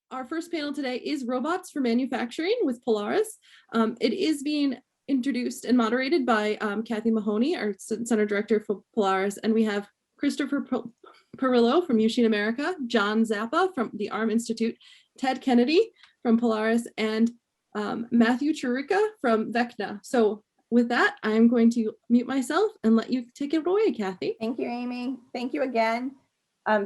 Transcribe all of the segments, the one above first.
Our first panel today is Robots for Manufacturing with Polaris. It is being introduced and moderated by Kathie Mahoney, our Center Director for Polaris, and we have Christopher Perillo from Usheen America, John Zappa from the ARM Institute, Ted Kennedy from Polaris, and Matthew Chirica from Vecna. So with that, I'm going to mute myself and let you take it away, Kathie. Thank you, Amy. Thank you again.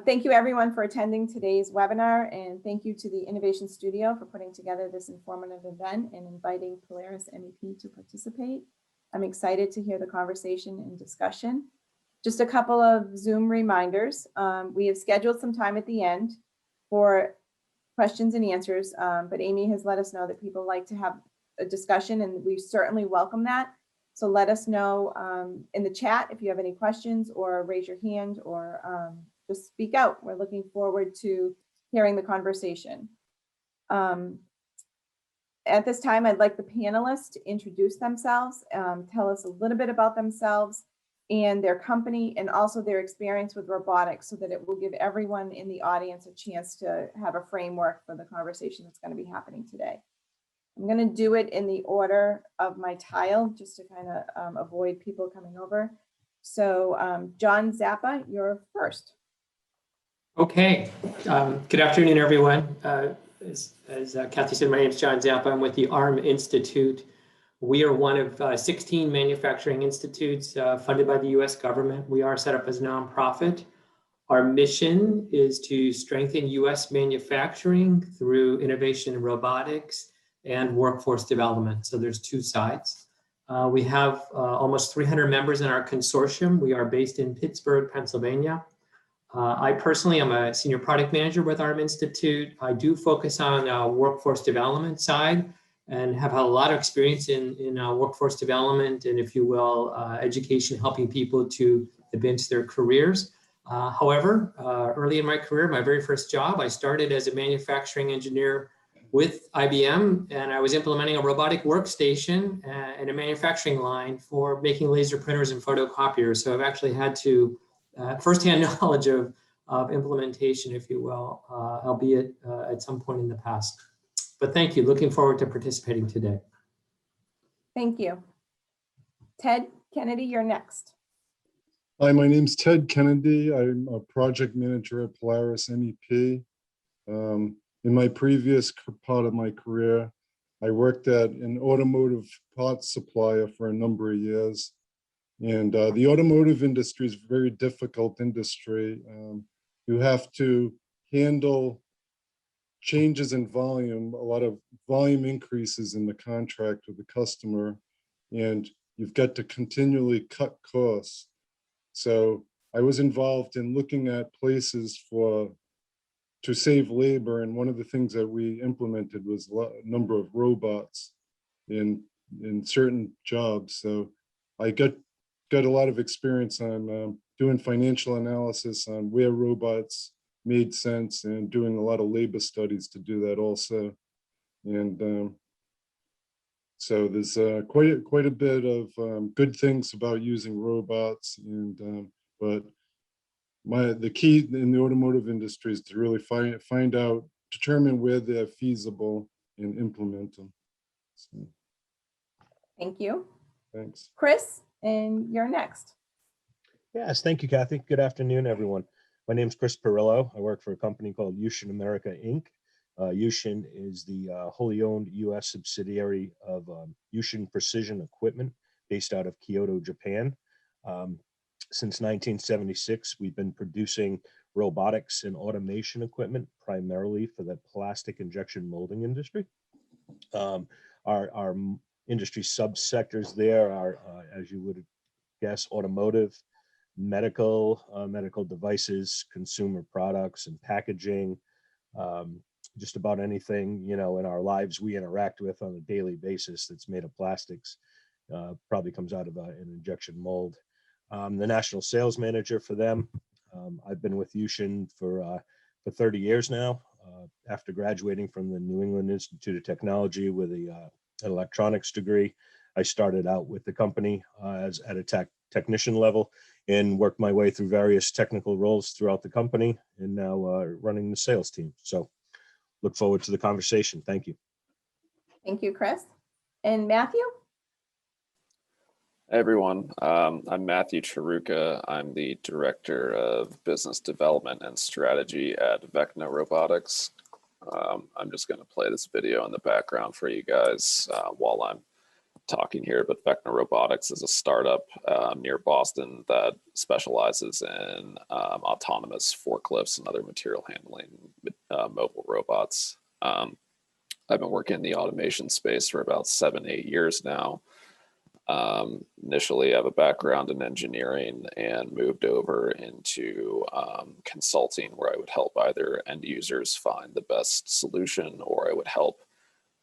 Thank you everyone for attending today's webinar, and thank you to the Innovation Studio for putting together this informative event and inviting Polaris MEP to participate. I'm excited to hear the conversation and discussion. Just a couple of Zoom reminders. We have scheduled some time at the end for questions and answers, but Amy has let us know that people like to have a discussion, and we certainly welcome that. So let us know in the chat if you have any questions, or raise your hand, or just speak out. We're looking forward to hearing the conversation. At this time, I'd like the panelists to introduce themselves, tell us a little bit about themselves and their company, and also their experience with robotics, so that it will give everyone in the audience a chance to have a framework for the conversation that's going to be happening today. I'm going to do it in the order of my tile, just to kind of avoid people coming over. So John Zappa, you're first. Okay, good afternoon, everyone. As Kathie said, my name is John Zappa. I'm with the ARM Institute. We are one of 16 manufacturing institutes funded by the US government. We are set up as a nonprofit. Our mission is to strengthen US manufacturing through innovation in robotics and workforce development. So there's two sides. We have almost 300 members in our consortium. We are based in Pittsburgh, Pennsylvania. I personally am a senior product manager with ARM Institute. I do focus on workforce development side and have had a lot of experience in workforce development and, if you will, education, helping people to advance their careers. However, early in my career, my very first job, I started as a manufacturing engineer with IBM, and I was implementing a robotic workstation and a manufacturing line for making laser printers and photocopiers. So I've actually had to firsthand knowledge of implementation, if you will, albeit at some point in the past. But thank you. Looking forward to participating today. Thank you. Ted Kennedy, you're next. Hi, my name's Ted Kennedy. I'm a project manager at Polaris MEP. In my previous part of my career, I worked at an automotive parts supplier for a number of years. And the automotive industry is a very difficult industry. You have to handle changes in volume, a lot of volume increases in the contract with the customer, and you've got to continually cut costs. So I was involved in looking at places to save labor, and one of the things that we implemented was a number of robots in certain jobs. So I got a lot of experience on doing financial analysis on where robots made sense, and doing a lot of labor studies to do that also. And so there's quite a bit of good things about using robots, and but the key in the automotive industry is to really determine where they're feasible and implement them. So, Thank you. thanks. Chris, and you're next. Yes, thank you, Kathie. Good afternoon, everyone. My name is Chris Perillo. I work for a company called Usheen America, Inc. Usheen is the wholly owned U.S. subsidiary of Usheen Precision Equipment, based out of Kyoto, Japan. Since 1976, we've been producing robotics and automation equipment, primarily for the plastic injection molding industry. Our industry subsectors there are, as you would guess, automotive, medical devices, consumer products and packaging, just about anything, in our lives we interact with on a daily basis that's made of plastics probably comes out of an injection mold. The national sales manager for them. I've been with Usheen for 30 years now. After graduating from the New England Institute of Technology with an electronics degree, I started out with the company at a technician level, and worked my way through various technical roles throughout the company, and now running the sales team. So look forward to the conversation. Thank you. Thank you, Chris. And Matthew? Hey everyone, I'm Matthew Charuka. I'm the Director of Business Development and Strategy at Vecna Robotics. I'm just going to play this video in the background for you guys while I'm talking here, but Vecna Robotics is a startup near Boston that specializes in autonomous forklifts and other material handling mobile robots. I've been working in the automation space for about 7-8 years now. Initially, I have a background in engineering and moved over into consulting, where I would help either end users find the best solution, or I would help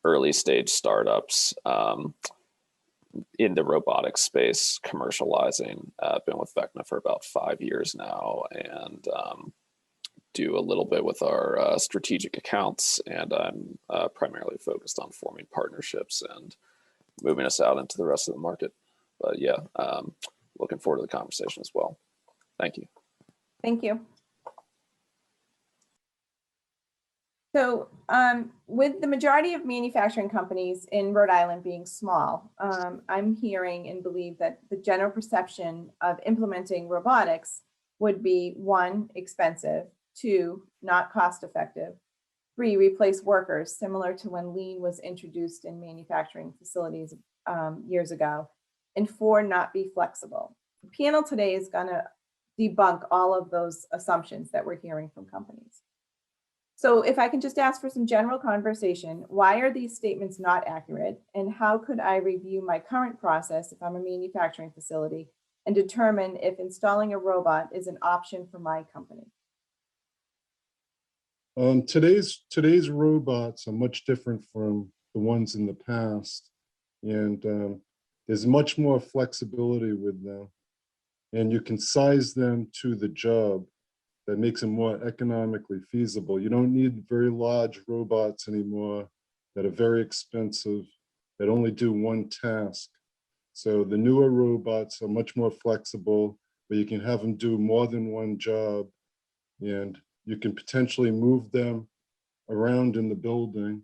early stage startups in the robotics space commercializing. I've been with Vecna for about 5 years now, and do a little bit with our strategic accounts, and I'm primarily focused on forming partnerships and moving us out into the rest of the market. But yeah, looking forward to the conversation as well. Thank you. Thank you. So with the majority of manufacturing companies in Rhode Island being small, I'm hearing and believe that the general perception of implementing robotics would be 1, expensive, 2, not cost effective, 3, replace workers, similar to when lean was introduced in manufacturing facilities years ago, and 4, not be flexible. The panel today is going to debunk all of those assumptions that we're hearing from companies. So if I can just ask for some general conversation, why are these statements not accurate? And how could I review my current process if I'm a manufacturing facility and determine if installing a robot is an option for my company? Today's robots are much different from the ones in the past, and there's much more flexibility with them, and you can size them to the job. That makes them more economically feasible. You don't need very large robots anymore that are very expensive, that only do one task. So the newer robots are much more flexible, where you can have them do more than one job, and you can potentially move them around in the building,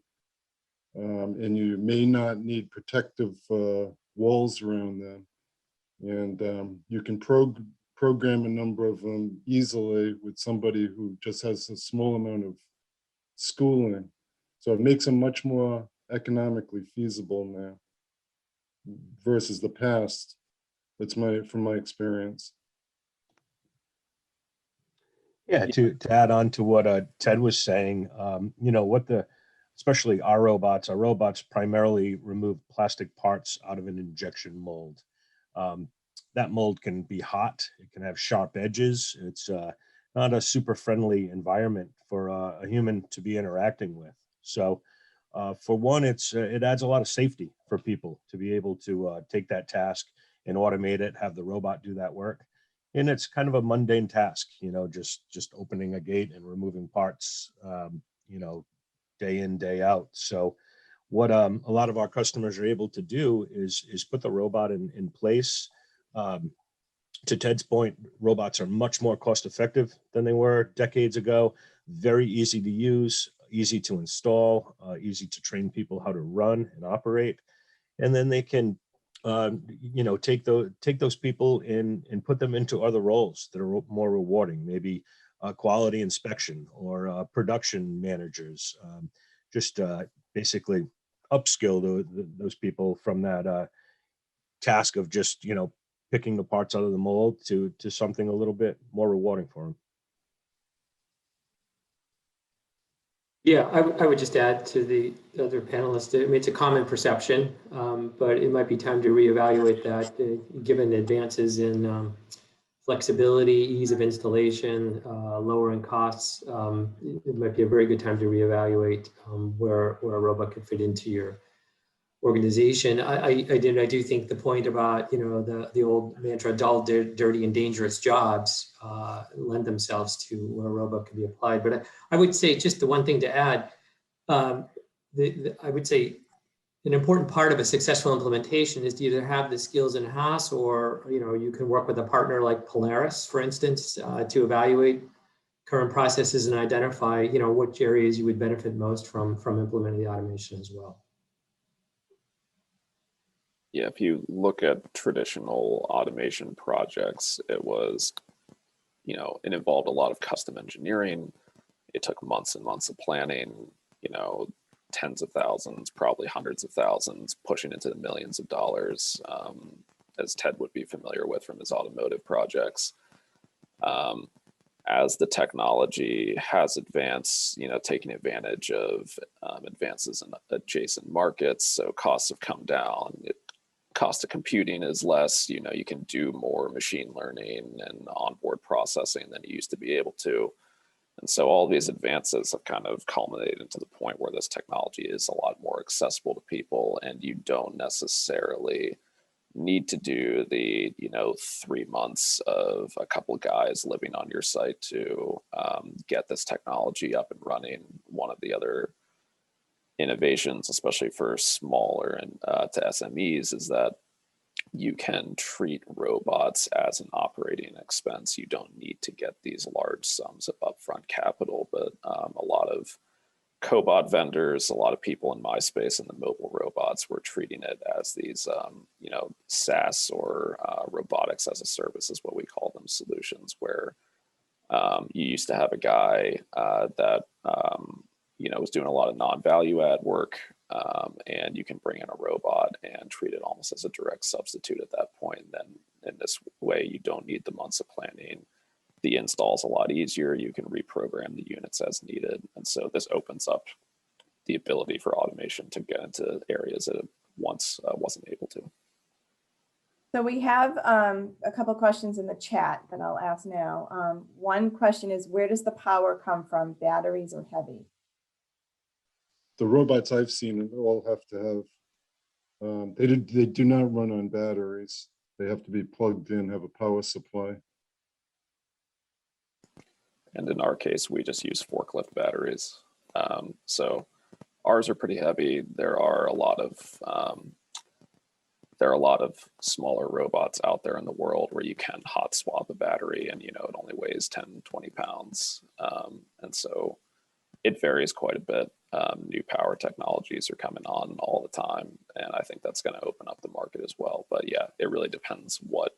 and you may not need protective walls around them. And you can program a number of them easily with somebody who just has a small amount of schooling. So it makes them much more economically feasible now versus the past. That's from my experience. Yeah, to add on to what Ted was saying, you know, especially our robots primarily remove plastic parts out of an injection mold. That mold can be hot, it can have sharp edges. It's not a super friendly environment for a human to be interacting with. So for one, it adds a lot of safety for people to be able to take that task and automate it, have the robot do that work. And it's kind of a mundane task, you know, just opening a gate and removing parts, you know, day in, day out. So what a lot of our customers are able to do is put the robot in place. To Ted's point, robots are much more cost effective than they were decades ago. Very easy to use, easy to install, easy to train people how to run and operate. And then they can, you know, take those people and put them into other roles that are more rewarding, maybe quality inspection or production managers. Just basically upskill those people from that task of just, you know, picking the parts out of the mold to something a little bit more rewarding for them. Yeah, I would just add to the other panelists, I mean, it's a common perception, but it might be time to reevaluate that given advances in flexibility, ease of installation, lowering costs. It might be a very good time to reevaluate where a robot could fit into your organization. I do think the point about, you know, the old mantra, dull, dirty, and dangerous jobs lend themselves to where a robot can be applied. But I would say just the one thing to add, I would say an important part of a successful implementation is to either have the skills in-house, or, you know, you can work with a partner like Polaris, for instance, to evaluate current processes and identify, you know, which areas you would benefit most from implementing the automation as well. Yeah, if you look at traditional automation projects, it was, you know, it involved a lot of custom engineering. It took months and months of planning, you know, tens of thousands, probably hundreds of thousands, pushing into the millions of dollars, as Ted would be familiar with from his automotive projects. As the technology has advanced, you know, taking advantage of advances in adjacent markets, so costs have come down. Cost of computing is less, you know, you can do more machine learning and onboard processing than you used to be able to. And so all these advances have kind of culminated to the point where this technology is a lot more accessible to people, and you don't necessarily need to do the, you know, 3 months of a couple of guys living on your site to get this technology up and running. One of the other innovations, especially for smaller and to SMEs, is that you can treat robots as an operating expense. You don't need to get these large sums of upfront capital, but a lot of Cobot vendors, a lot of people in my space in the mobile robots were treating it as these, you know, SaaS or robotics as a service is what we call them, solutions, where you used to have a guy that, you know, was doing a lot of non-value add work, and you can bring in a robot and treat it almost as a direct substitute at that point. And then in this way, you don't need the months of planning. The install is a lot easier. You can reprogram the units as needed. And so this opens up the ability for automation to get into areas that it once wasn't able to. So we have a couple questions in the chat that I'll ask now. One question is, where does the power come from, batteries or heavy? The robots I've seen all have to have, they do not run on batteries. They have to be plugged in, have a power supply. And in our case, we just use forklift batteries. So ours are pretty heavy. There are a lot of smaller robots out there in the world where you can hot swap a battery and, you know, it only weighs 10, 20 pounds. And so it varies quite a bit. New power technologies are coming on all the time, and I think that's going to open up the market as well. But yeah, it really depends what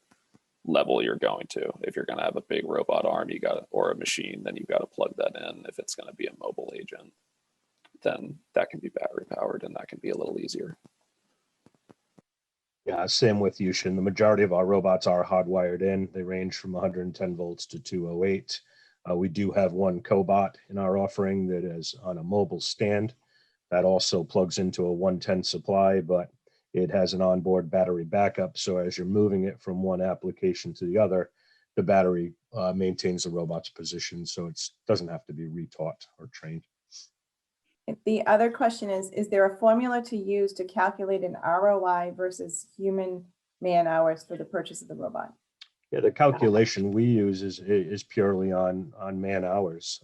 level you're going to. If you're going to have a big robot arm, or a machine, then you've got to plug that in. If it's going to be a mobile agent, then that can be battery powered, and that can be a little easier. Yeah, same with Yushin. The majority of our robots are hardwired in. They range from 110 volts to 208. We do have one Cobot in our offering that is on a mobile stand that also plugs into a 110 supply, but it has an onboard battery backup. So as you're moving it from one application to the other, the battery maintains the robot's position. So it doesn't have to be retaught or trained. The other question is there a formula to use to calculate an ROI versus human man hours for the purchase of the robot? Yeah, the calculation we use is purely on man hours.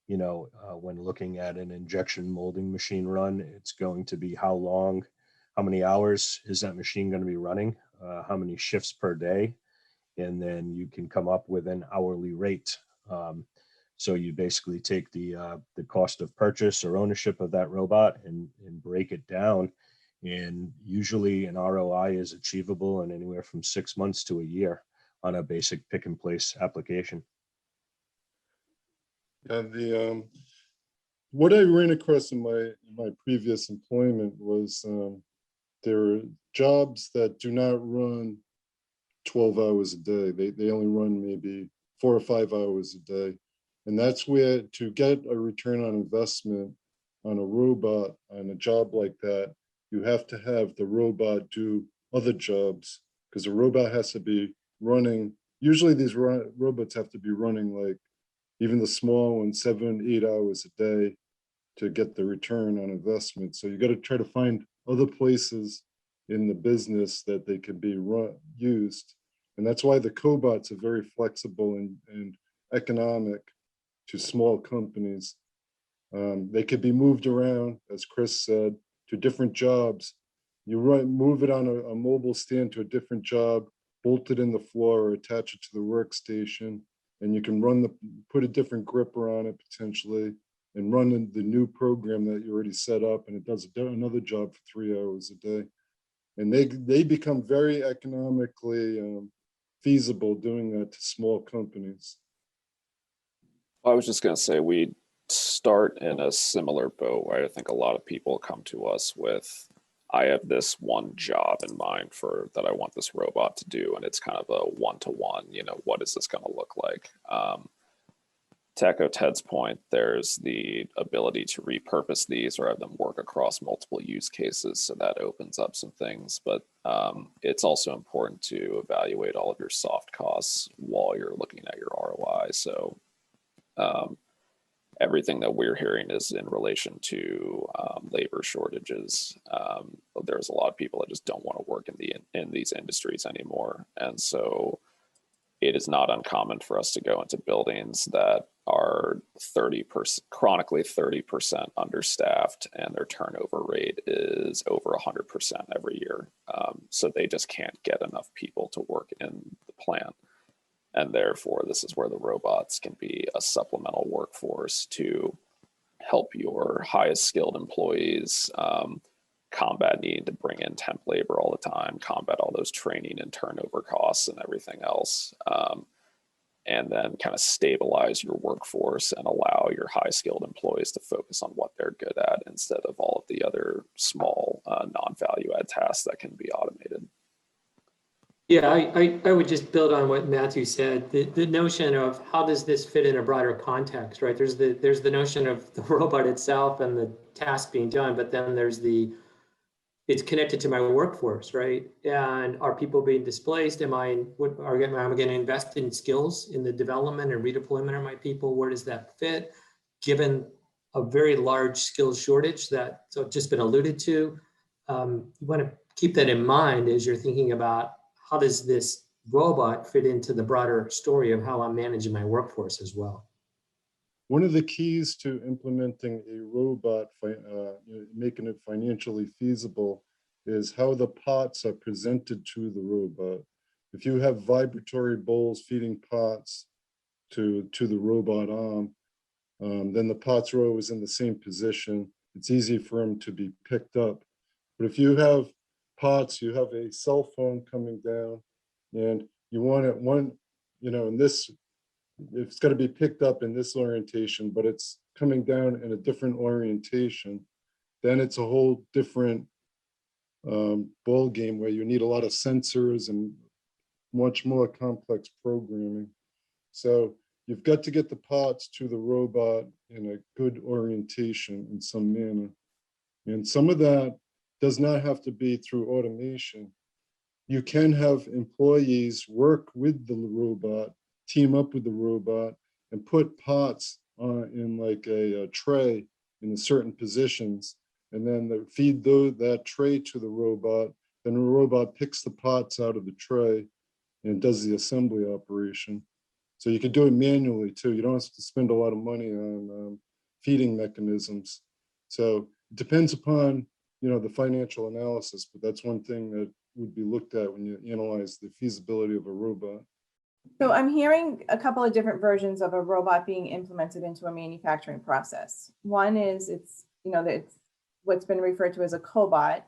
You know, when looking at an injection molding machine run, it's going to be how long, how many hours is that machine going to be running, how many shifts per day, and then you can come up with an hourly rate. So you basically take the cost of purchase or ownership of that robot and break it down. And usually an ROI is achievable in anywhere from 6 months to a year on a basic pick and place application. Yeah, what I ran across in my previous employment was there are jobs that do not run 12 hours a day. They only run maybe 4 or 5 hours a day. And that's where, to get a return on investment on a robot, on a job like that, you have to have the robot do other jobs, because the robot has to be running. Usually these robots have to be running, like even the small ones, 7, 8 hours a day to get the return on investment. So you got to try to find other places in the business that they can be used. And that's why the cobots are very flexible and economic to small companies. They could be moved around, as Chris said, to different jobs. You move it on a mobile stand to a different job, bolt it in the floor or attach it to the workstation, and you can put a different gripper on it potentially, and run the new program that you already set up, and it does another job for 3 hours a day. And they become very economically feasible doing that to small companies. I was just going to say, we start in a similar boat, right? I think a lot of people come to us with, I have this one job in mind that I want this robot to do, and it's kind of a one-to-one, what is this going to look like? To echo Ted's point, there's the ability to repurpose these or have them work across multiple use cases. So that opens up some things, but it's also important to evaluate all of your soft costs while you're looking at your ROI. So everything that we're hearing is in relation to labor shortages. There's a lot of people that just don't want to work in these industries anymore. And so it is not uncommon for us to go into buildings that are 30%, chronically 30% understaffed, and their turnover rate is over 100% every year. So they just can't get enough people to work in the plant. And therefore, this is where the robots can be a supplemental workforce to help your highest skilled employees combat needing to bring in temp labor all the time, combat all those training and turnover costs and everything else, and then kind of stabilize your workforce and allow your high skilled employees to focus on what they're good at instead of all of the other small non-value add tasks that can be automated. Yeah, I would just build on what Matthew said. The notion of how does this fit in a broader context, right? There's the notion of the robot itself and the task being done, but then there's it's connected to my workforce, right? And are people being displaced? Am I going to invest in skills in the development and redeployment of my people? Where does that fit? Given a very large skills shortage that's just been alluded to, you want to keep that in mind as you're thinking about how does this robot fit into the broader story of how I'm managing my workforce as well. One of the keys to implementing a robot, making it financially feasible, is how the pots are presented to the robot. If you have vibratory bowls feeding pots to the robot arm, then the pots are always in the same position. It's easy for them to be picked up. But if you have pots, you have a cell phone coming down, and you want it in this, it's got to be picked up in this orientation, but it's coming down in a different orientation, then it's a whole different ball game where you need a lot of sensors and much more complex programming. So you've got to get the pots to the robot in a good orientation in some manner. And some of that does not have to be through automation. You can have employees work with the robot, team up with the robot, and put pots in like a tray in certain positions, and then they feed that tray to the robot. Then the robot picks the pots out of the tray and does the assembly operation. So you could do it manually too. You don't have to spend a lot of money on feeding mechanisms. So it depends upon the financial analysis, but that's one thing that would be looked at when you analyze the feasibility of a robot. So I'm hearing a couple of different versions of a robot being implemented into a manufacturing process. One is it's what's been referred to as a cobot,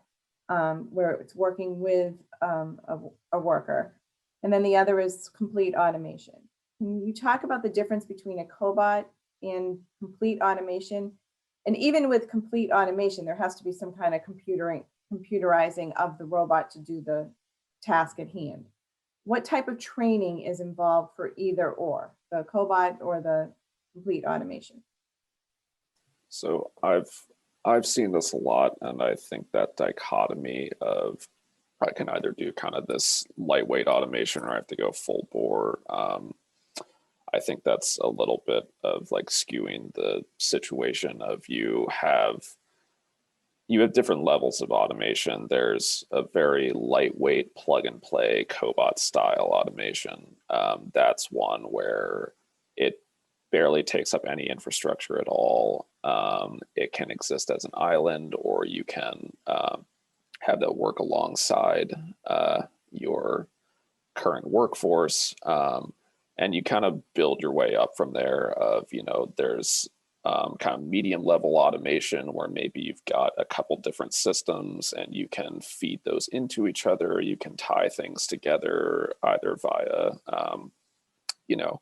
where it's working with a worker. And then the other is complete automation. Can you talk about the difference between a cobot and complete automation? And even with complete automation, there has to be some kind of computerizing of the robot to do the task at hand. What type of training is involved for either or, the cobot or the complete automation? So I've seen this a lot, and I think that dichotomy of I can either do kind of this lightweight automation or I have to go full bore. I think that's a little bit of like skewing the situation of you have different levels of automation. There's a very lightweight plug and play Cobot style automation. That's one where it barely takes up any infrastructure at all. It can exist as an island, or you can have that work alongside your current workforce. And you kind of build your way up from there of, you know, there's kind of medium level automation where maybe you've got a couple different systems and you can feed those into each other. You can tie things together either via, you know,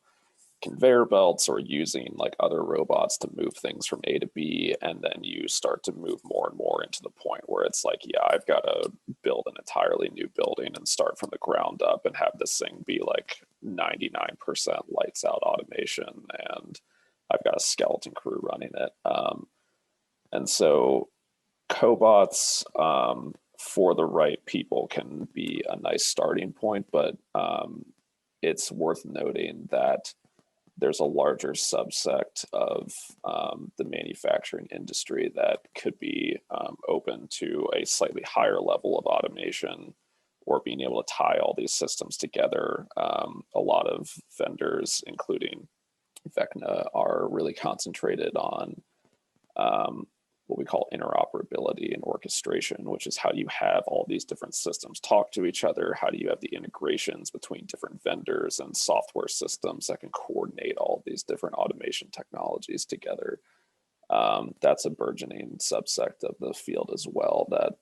conveyor belts or using like other robots to move things from A to B. And then you start to move more and more into the point where it's like, yeah, I've got to build an entirely new building and start from the ground up and have this thing be like 99% lights out automation. And I've got a skeleton crew running it. And so cobots for the right people can be a nice starting point, but it's worth noting that there's a larger subsect of the manufacturing industry that could be open to a slightly higher level of automation or being able to tie all these systems together. A lot of vendors, including Vecna, are really concentrated on what we call interoperability and orchestration, which is how do you have all these different systems talk to each other? How do you have the integrations between different vendors and software systems that can coordinate all these different automation technologies together? That's a burgeoning subsect of the field as well that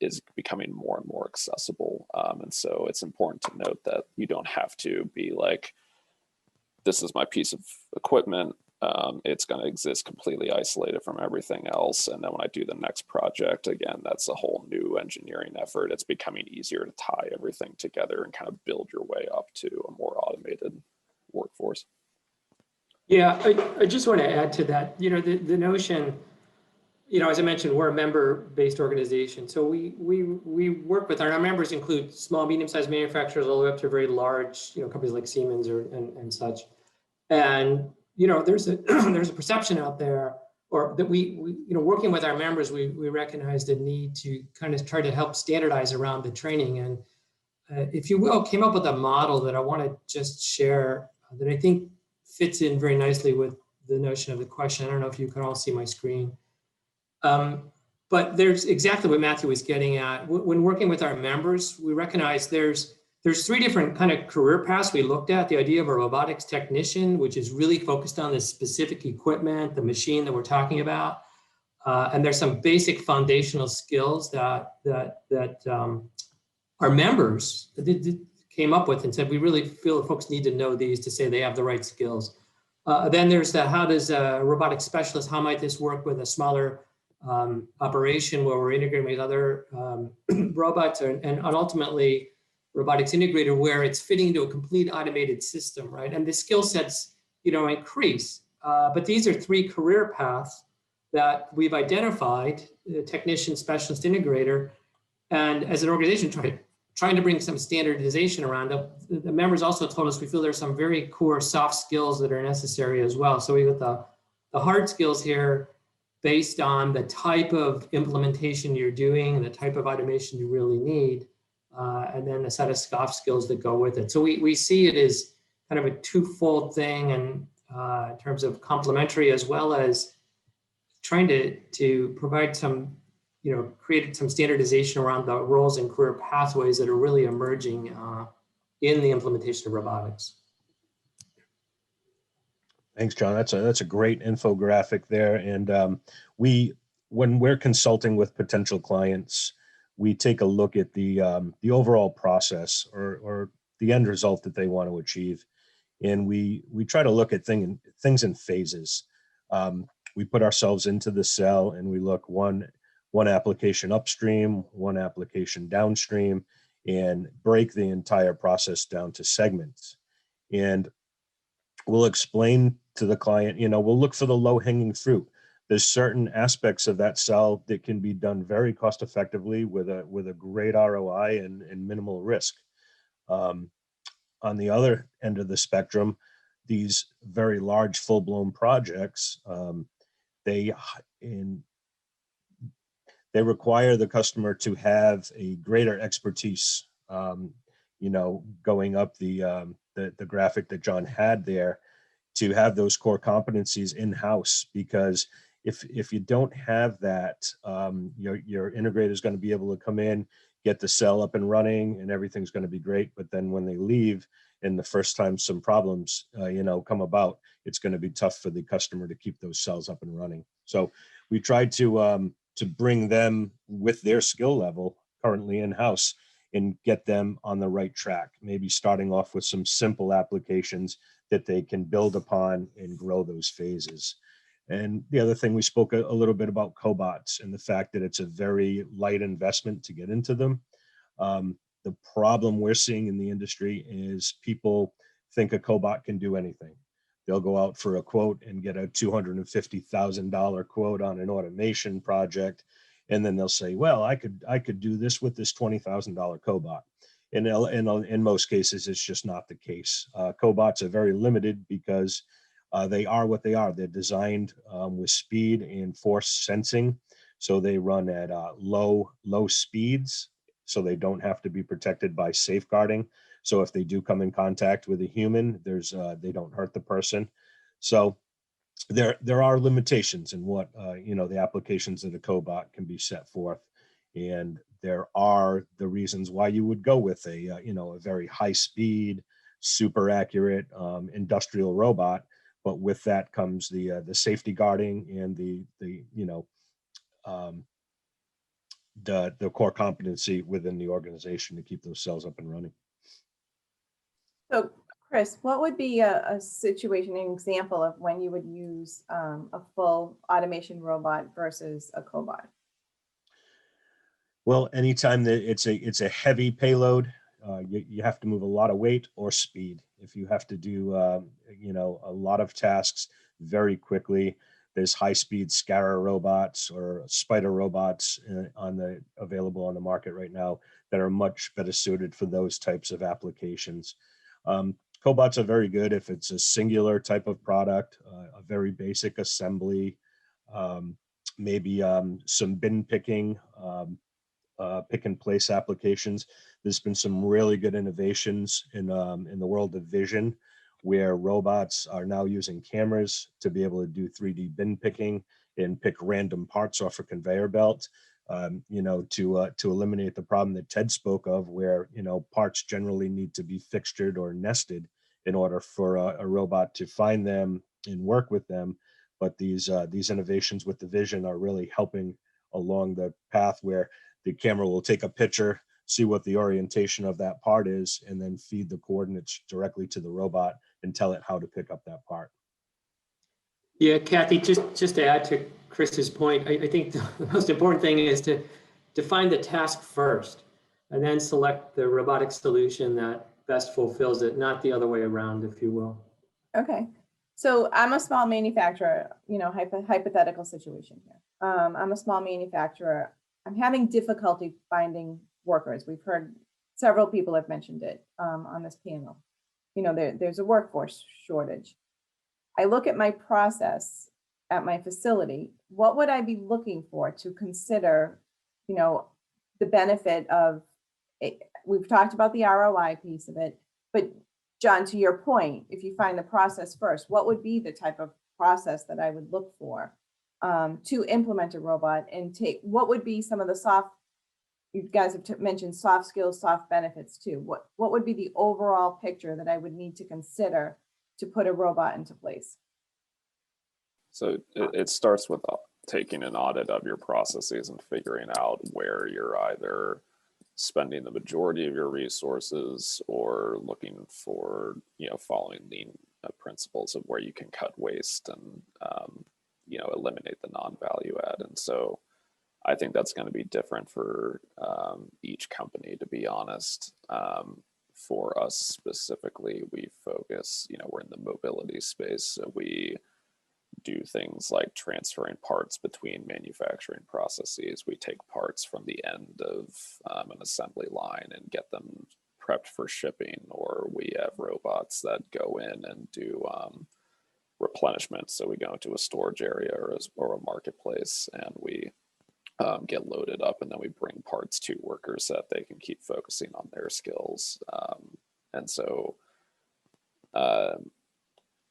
is becoming more and more accessible. And so it's important to note that you don't have to be like, this is my piece of equipment. It's going to exist completely isolated from everything else. And then when I do the next project, again, that's a whole new engineering effort. It's becoming easier to tie everything together and kind of build your way up to a more automated workforce. Yeah, I just want to add to that, you know, the notion, you know, as I mentioned, we're a member-based organization. So we work with our members include small, medium-sized manufacturers all the way up to very large, you know, companies like Siemens and such. And you know, there's a there's a perception out there, or that we you know, working with our members, we recognize the need to kind of try to help standardize around the training. And if you will, came up with a model that I want to just share that I think fits in very nicely with the notion of the question. I don't know if you can all see my screen. But there's exactly what Matthew was getting at. When working with our members, we recognize there's three different kind of career paths we looked at. The idea of a robotics technician, which is really focused on the specific equipment, the machine that we're talking about. And there's some basic foundational skills that our members came up with and said, we really feel that folks need to know these to say they have the right skills. Then there's the, how does a robotics specialist, how might this work with a smaller operation where we're integrating with other robots, and ultimately robotics integrator where it's fitting into a complete automated system, right? And the skill sets, you know, increase. But these are three career paths that we've identified, technician, specialist, integrator, and as an organization trying to bring some standardization around it. The members also told us we feel there's some very core soft skills that are necessary as well. So we got the hard skills here based on the type of implementation you're doing and the type of automation you really need, and then a set of soft skills that go with it. So we see it as kind of a twofold thing, and in terms of complementary as well as trying to provide some, you know, create some standardization around the roles and career pathways that are really emerging in the implementation of robotics. Thanks, John. That's a great infographic there. And when we're consulting with potential clients, we take a look at the overall process or the end result that they want to achieve, and we try to look at things in phases. We put ourselves into the cell and we look one application upstream, one application downstream, and break the entire process down to segments. And we'll explain to the client, you know, we'll look for the low-hanging fruit. There's certain aspects of that cell that can be done very cost effectively with a great ROI and minimal risk. On the other end of the spectrum, these very large full-blown projects, they require the customer to have a greater expertise. You know, going up the graphic that John had there, to have those core competencies in-house, because if you don't have that, your integrator is going to be able to come in, get the cell up and running, and everything's going to be great. But then when they leave, And the first time some problems, come about, it's going to be tough for the customer to keep those cells up and running. So we tried to bring them with their skill level currently in-house and get them on the right track, maybe starting off with some simple applications that they can build upon and grow those phases. And the other thing, we spoke a little bit about cobots and the fact that it's a very light investment to get into them. The problem we're seeing in the industry is people think a cobot can do anything. They'll go out for a quote and get a $250,000 quote on an automation project. And then they'll say, well, I could do this with this $20,000 cobot. And in most cases, it's just not the case. Cobots are very limited because they are what they are. They're designed with speed and force sensing. So they run at low speeds, so they don't have to be protected by safeguarding. So if they do come in contact with a human, they don't hurt the person. So there are limitations in what the applications of the cobot can be set forth, and there are the reasons why you would go with a very high speed, super accurate industrial robot. But with that comes the safety guarding and the core competency within the organization to keep those cells up and running. So Chris, what would be a situation, an example of when you would use a full automation robot versus a cobot? Well, anytime that it's a heavy payload, you have to move a lot of weight or speed. If you have to do a lot of tasks very quickly, there's high-speed Scarra robots or spider robots available on the market right now that are much better suited for those types of applications. Cobots are very good if it's a singular type of product, a very basic assembly, maybe some bin picking, pick and place applications. There's been some really good innovations in the world of vision, where robots are now using cameras to be able to do 3D bin picking and pick random parts off a conveyor belt, to eliminate the problem that Ted spoke of, where parts generally need to be fixtured or nested in order for a robot to find them and work with them. But these innovations with the vision are really helping along the path where the camera will take a picture, see what the orientation of that part is, and then feed the coordinates directly to the robot and tell it how to pick up that part. Yeah, Kathie, just to add to Chris's point, I think the most important thing is to define the task first and then select the robotic solution that best fulfills it, not the other way around, if you will. Okay, so I'm a small manufacturer, hypothetical situation here. I'm a small manufacturer. I'm having difficulty finding workers. We've heard several people have mentioned it on this panel. There's a workforce shortage. I look at my process at my facility. What would I be looking for to consider, the benefit of it? We've talked about the ROI piece of it, but John, to your point, if you find the process first, what would be the type of process that I would look for to implement a robot, and what would be some of the you guys have mentioned soft skills, soft benefits too. What would be the overall picture that I would need to consider to put a robot into place? So it starts with taking an audit of your processes and figuring out where you're either spending the majority of your resources or looking for, following lean principles of where you can cut waste and, eliminate the non-value add. And so I think that's going to be different for each company, to be honest. For us specifically, we focus, we're in the mobility space. So we do things like transferring parts between manufacturing processes. We take parts from the end of an assembly line and get them prepped for shipping, or we have robots that go in and do replenishment. So we go into a storage area or a marketplace, and we get loaded up, and then we bring parts to workers so that they can keep focusing on their skills. And so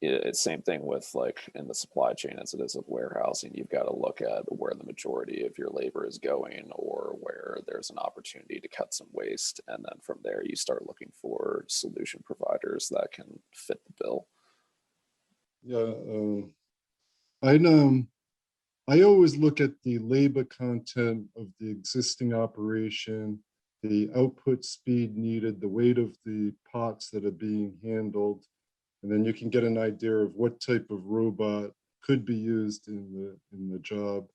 it's same thing with like in the supply chain as it is with warehousing. You've got to look at where the majority of your labor is going or where there's an opportunity to cut some waste. And then from there, you start looking for solution providers that can fit the bill. Yeah, I always look at the labor content of the existing operation, the output speed needed, the weight of the parts that are being handled, and then you can get an idea of what type of robot could be used in the job,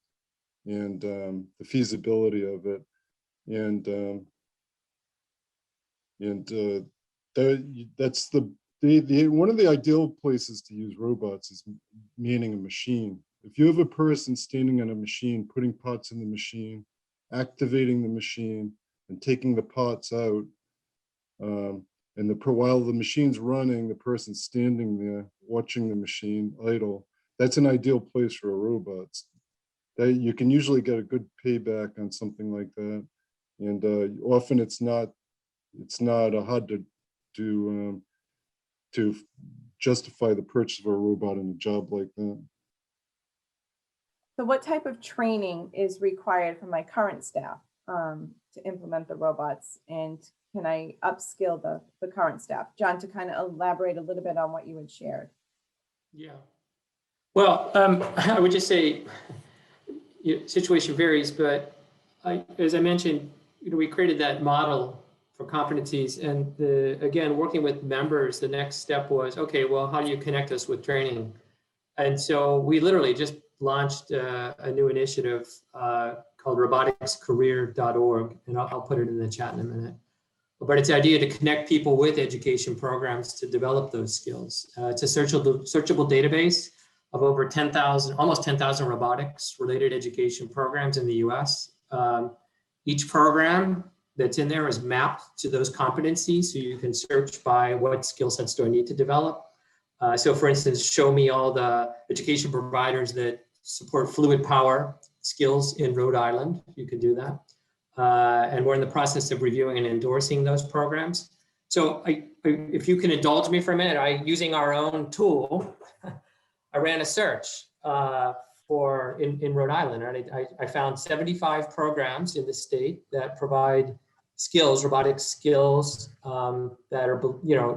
and the feasibility of it, and that's the one of the ideal places to use robots is manning a machine. If you have a person standing on a machine, putting parts in the machine, activating the machine, and taking the parts out, while the machine's running, the person's standing there watching the machine idle, that's an ideal place for a robot. That you can usually get a good payback on something like that, and often it's not hard to justify the purchase of a robot in a job like that. So what type of training is required for my current staff to implement the robots? And can I upskill the current staff? John, to kind of elaborate a little bit on what you had shared. Yeah. Well, I would just say, situation varies, but as I mentioned, we created that model for competencies, and again, working with members, the next step was, okay, well, how do you connect us with training? And so we literally just launched a new initiative called roboticscareer.org, and I'll put it in the chat in a minute. But it's the idea to connect people with education programs to develop those skills. It's a searchable database of over 10,000, almost 10,000 robotics related education programs in the US. Each program that's in there is mapped to those competencies, so you can search by what skill sets do I need to develop. So for instance, show me all the education providers that support fluid power skills in Rhode Island. You can do that. And we're in the process of reviewing and endorsing those programs. So if you can indulge me for a minute, using our own tool, I ran a search in Rhode Island. Right? I found 75 programs in the state that provide skills, robotic skills that are,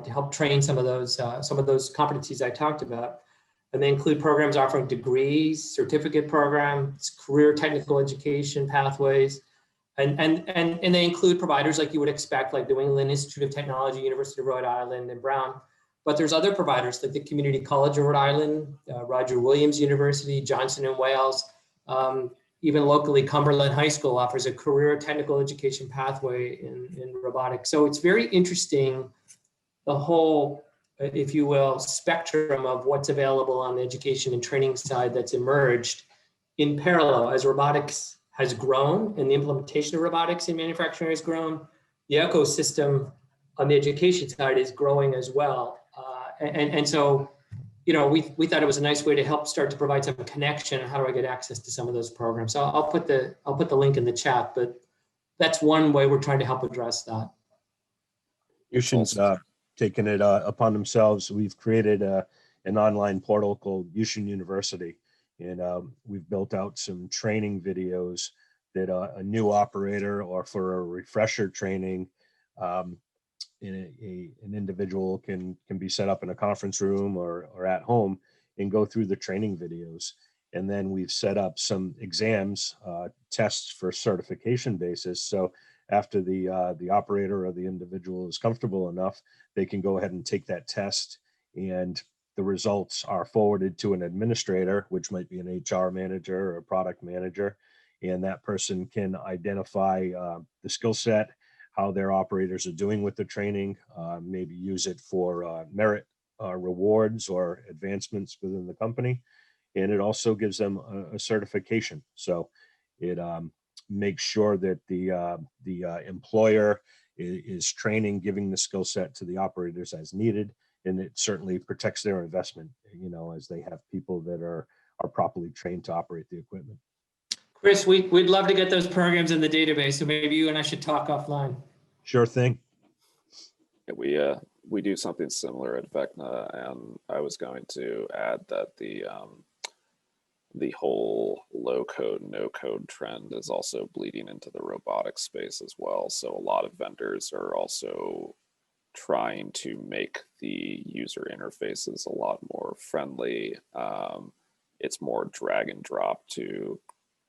to help train some of those competencies I talked about. And they include programs offering degrees, certificate programs, career technical education pathways, and they include providers like you would expect, like the New England Institute of Technology, University of Rhode Island, and Brown. But there's other providers like the Community College of Rhode Island, Roger Williams University, Johnson & Wales, even locally, Cumberland High School offers a career technical education pathway in robotics. So it's very interesting, the whole, if you will, spectrum of what's available on the education and training side that's emerged in parallel as robotics has grown and the implementation of robotics in manufacturing has grown. The ecosystem on the education side is growing as well. And so, we thought it was a nice way to help start to provide some connection. How do I get access to some of those programs? So I'll put the link in the chat, but that's one way we're trying to help address that. Ushion's taken it upon themselves. We've created an online portal called Ushion University, and we've built out some training videos that a new operator or for a refresher training, an individual can be set up in a conference room or at home and go through the training videos. And then we've set up some exams, tests for certification basis. So after the operator or the individual is comfortable enough, they can go ahead and take that test, and the results are forwarded to an administrator, which might be an HR manager or a product manager. And that person can identify the skill set, how their operators are doing with the training, maybe use it for merit rewards or advancements within the company. And it also gives them a certification. So it makes sure that the employer is training, giving the skill set to the operators as needed. And it certainly protects their investment, as they have people that are properly trained to operate the equipment. Chris, we'd love to get those programs in the database, so maybe you and I should talk offline. Sure thing. Yeah, we do something similar at Vecna, and I was going to add that the whole low code, no code trend is also bleeding into the robotics space as well. So a lot of vendors are also trying to make the user interfaces a lot more friendly. It's more drag and drop to,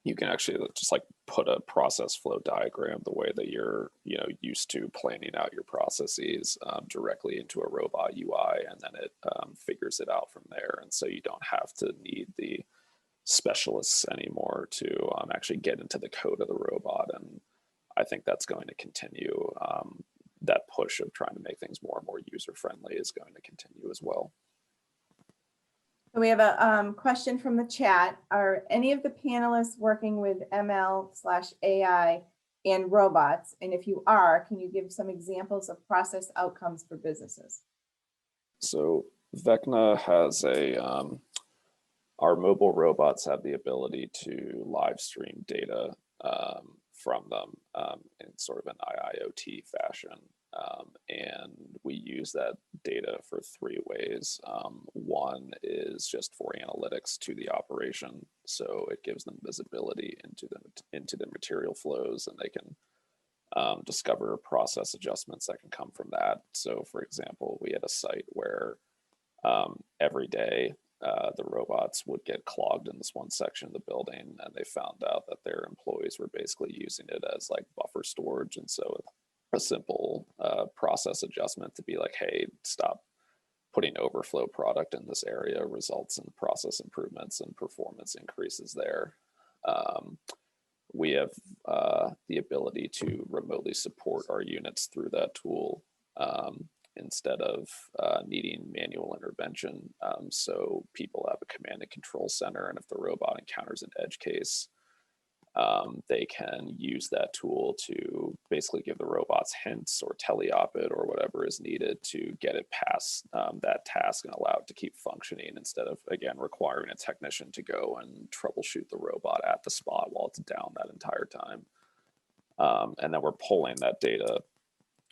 you can actually just like put a process flow diagram the way that you're used to planning out your processes directly into a robot UI, and then it figures it out from there. And so you don't have to need the specialists anymore to actually get into the code of the robot. And I think that's going to continue. That push of trying to make things more and more user friendly is going to continue as well. We have a question from the chat. Are any of the panelists working with ML/AI and robots? And if you are, can you give some examples of process outcomes for businesses? So Vecna has our mobile robots have the ability to live stream data from them in sort of an IIoT fashion. And we use that data for three ways. One is just for analytics to the operation. So it gives them visibility into the material flows, and they can discover process adjustments that can come from that. So for example, we had a site where every day the robots would get clogged in this one section of the building, and they found out that their employees were basically using it as like buffer storage. And so a simple process adjustment to be like, hey, stop putting overflow product in this area results in process improvements and performance increases there. We have the ability to remotely support our units through that tool instead of needing manual intervention. So people have a command and control center, and if the robot encounters an edge case, they can use that tool to basically give the robots hints or teleop it or whatever is needed to get it past that task and allow it to keep functioning, instead of, again, requiring a technician to go and troubleshoot the robot at the spot while it's down that entire time. And then we're pulling that data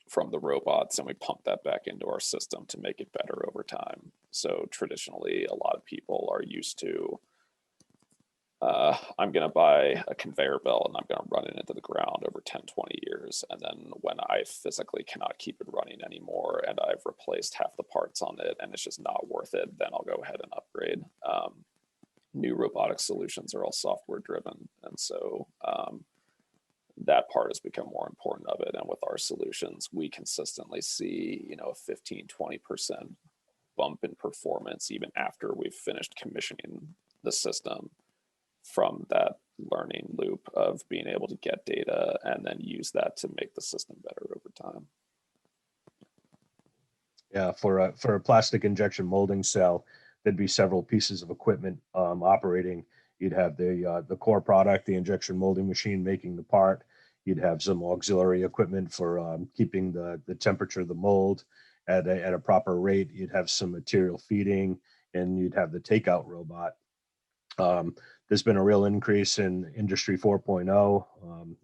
from the robots and we pump that back into our system to make it better over time. So traditionally, a lot of people are used to, I'm going to buy a conveyor belt and I'm going to run it into the ground over 10, 20 years. And then when I physically cannot keep it running anymore and I've replaced half the parts on it and it's just not worth it, then I'll go ahead and upgrade. New robotic solutions are all software driven. And so that part has become more important of it. And with our solutions, we consistently see, a 15, 20% bump in performance even after we've finished commissioning the system, from that learning loop of being able to get data and then use that to make the system better over time. Yeah, for a plastic injection molding cell, there'd be several pieces of equipment operating. You'd have the core product, the injection molding machine making the part. You'd have some auxiliary equipment for keeping the temperature of the mold at a proper rate. You'd have some material feeding, and you'd have the takeout robot. There's been a real increase in Industry 4.0,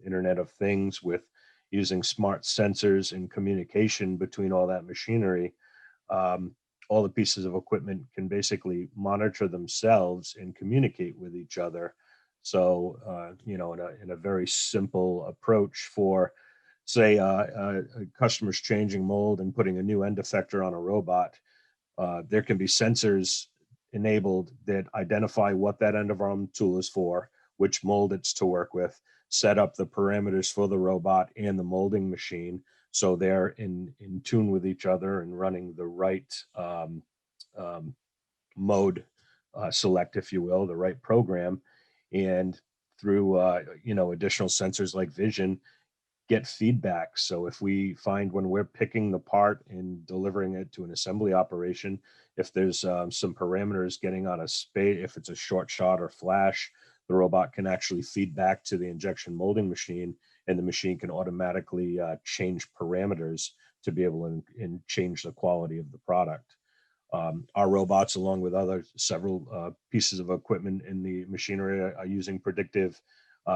Internet of Things, with using smart sensors and communication between all that machinery. All the pieces of equipment can basically monitor themselves and communicate with each other. So, in a very simple approach for, say, a customer's changing mold and putting a new end effector on a robot, there can be sensors enabled that identify what that end of arm tool is for, which mold it's to work with, set up the parameters for the robot and the molding machine, so they're in tune with each other and running the right mode select, if you will, the right program. And through additional sensors like vision, get feedback. So if we find when we're picking the part and delivering it to an assembly operation, if there's some parameters getting on a spade, if it's a short shot or flash, the robot can actually feed back to the injection molding machine, and the machine can automatically change parameters to be able to change the quality of the product. Our robots, along with several pieces of equipment in the machinery, are using predictive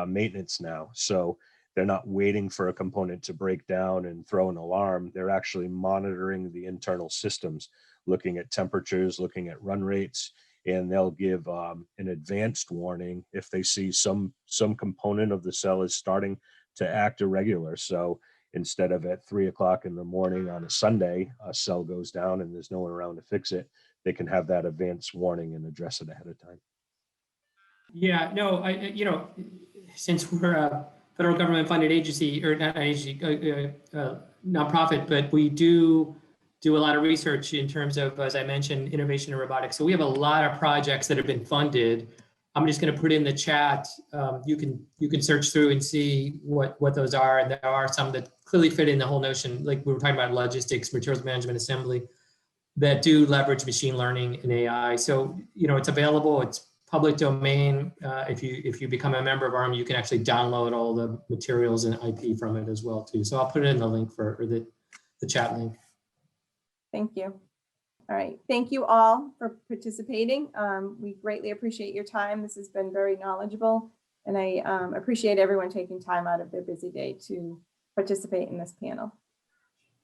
maintenance now. So they're not waiting for a component to break down and throw an alarm. They're actually monitoring the internal systems, looking at temperatures, looking at run rates, and they'll give an advanced warning if they see some component of the cell is starting to act irregular. So instead of at 3 o'clock in the morning on a Sunday, a cell goes down and there's no one around to fix it, they can have that advanced warning and address it ahead of time. Yeah, no, since we're a federal government funded agency, or not agency, nonprofit, but we do a lot of research in terms of, as I mentioned, innovation in robotics. So we have a lot of projects that have been funded. I'm just going to put in the chat. You can search through and see what those are. And there are some that clearly fit in the whole notion, like we were talking about logistics, materials management, assembly, that do leverage machine learning and AI. So, it's available. It's public domain. If you become a member of ARM, you can actually download all the materials and IP from it as well too. So I'll put it in the link or the chat link. Thank you. All right. Thank you all for participating. We greatly appreciate your time. This has been very knowledgeable, and I appreciate everyone taking time out of their busy day to participate in this panel.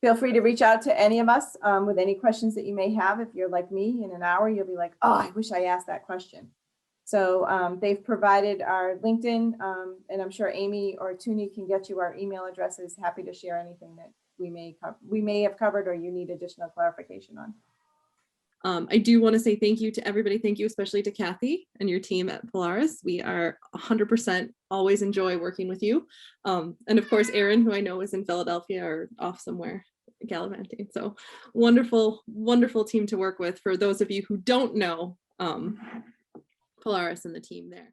Feel free to reach out to any of us with any questions that you may have. If you're like me, in an hour, you'll be like, oh, I wish I asked that question. So they've provided our LinkedIn, and I'm sure Amy or Tuni can get you our email addresses. Happy to share anything that we may have covered or you need additional clarification on. I do want to say thank you to everybody. Thank you especially to Kathie and your team at Polaris. We are 100% always enjoy working with you. And of course, Aaron, who I know is in Philadelphia or off somewhere gallivanting. So wonderful, wonderful team to work with. For those of you who don't know Polaris and the team there.